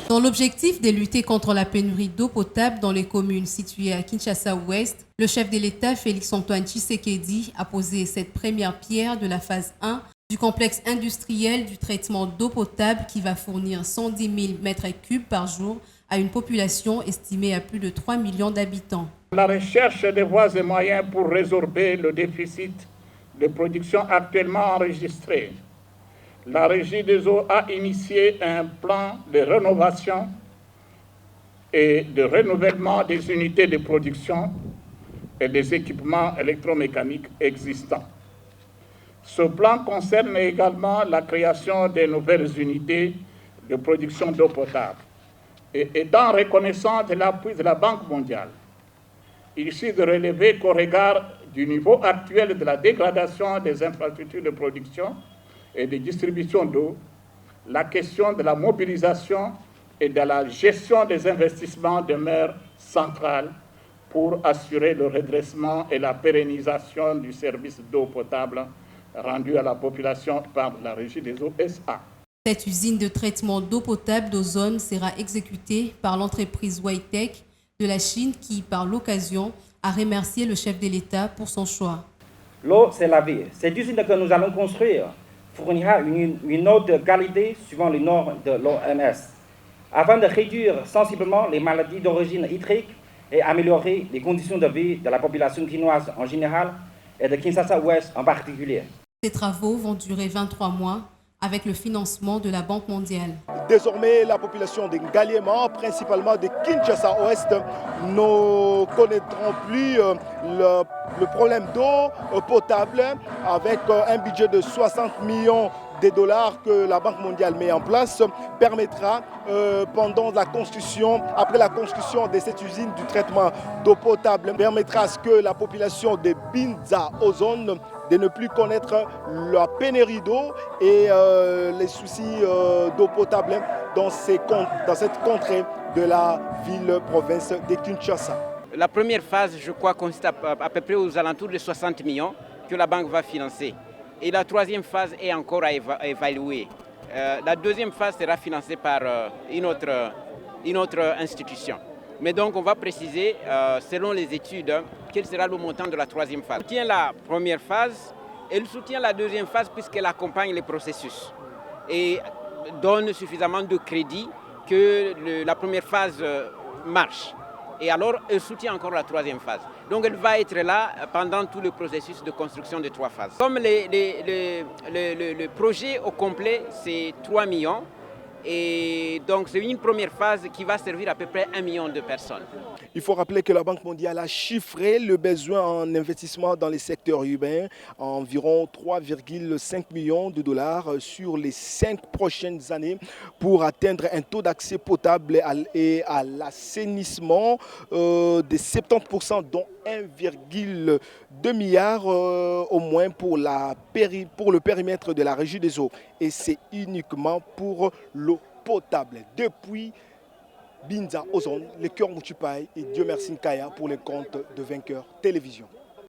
Dans l'objectif de lutter contre la pénurie d'eau potable dans les communes situées à Kinshasa-Ouest, le chef de l'État, Félix-Antoine Tshisekedi, a posé cette première pierre de la phase 1 du complexe industriel du traitement d'eau potable qui va fournir 110 000 mètres cubes par jour à une population estimée à plus de 3 millions d'habitants. La recherche des voies et moyens pour résorber le déficit de production actuellement enregistré. La Régie des eaux a initié un plan de rénovation et de renouvellement des unités de production et des équipements électromécaniques existants. Ce plan concerne également la création de nouvelles unités de production d'eau potable. Et étant reconnaissant de l'appui de la Banque mondiale, il suffit de relever qu'au regard du niveau actuel de la dégradation des infrastructures de production et de distribution d'eau, la question de la mobilisation et de la gestion des investissements demeure centrale pour assurer le redressement et la pérennisation du service d'eau potable rendu à la population par la Régie des eaux SA. Cette usine de traitement d'eau potable d'Ozone sera exécutée par l'entreprise Whitech de la Chine qui, par l'occasion, a remercié le chef de l'État pour son choix. L'eau, c'est la vie. Cette usine que nous allons construire fournira une eau de qualité suivant les normes de l'OMS, afin de réduire sensiblement les maladies d'origine hydrique et améliorer les conditions de vie de la population quinoise en général et de Kinshasa-Ouest en particulier. Ces travaux vont durer 23 mois avec le financement de la Banque mondiale. Désormais, la population de Ngaliema, principalement de Kinshasa-Ouest, ne connaîtront plus le problème d'eau potable avec un budget de 60 millions de dollars que la Banque mondiale met en place permettra pendant la construction, après la construction de cette usine du traitement d'eau potable, permettra à ce que la population de Binza Ozone de ne plus connaître la pénurie d'eau et les soucis d'eau potable dans cette contrée de la ville-province de Kinshasa. La première phase, je crois, consiste à peu près aux alentours de 60 millions que la banque va financer. Et la troisième phase est encore à évaluer. La deuxième phase sera financée par une autre institution. Mais donc on va préciser, selon les études, quel sera le montant de la troisième phase. Elle soutient la première phase, elle soutient la deuxième phase puisqu'elle accompagne les processus et donne suffisamment de crédit que la première phase marche. Et alors, elle soutient encore la troisième phase. Donc, elle va être là pendant tout le processus de construction des trois phases. Comme le projet au complet, c'est 3 millions. Et donc, c'est une première phase qui va servir à peu près 1 million de personnes. Il faut rappeler que la Banque mondiale a chiffré le besoin en investissement dans les secteurs urbains à environ 3,5 millions de dollars sur les 5 prochaines années pour atteindre un taux d'accès potable et à l'assainissement de 70%, dont 1,2 milliard au moins pour le périmètre de la Régie des eaux. Et c'est uniquement pour l'eau potable. Depuis Binza Ozone, le cœur Mouchipaï et Dieu merci Nkaya pour les comptes de Vainqueurs Télévision.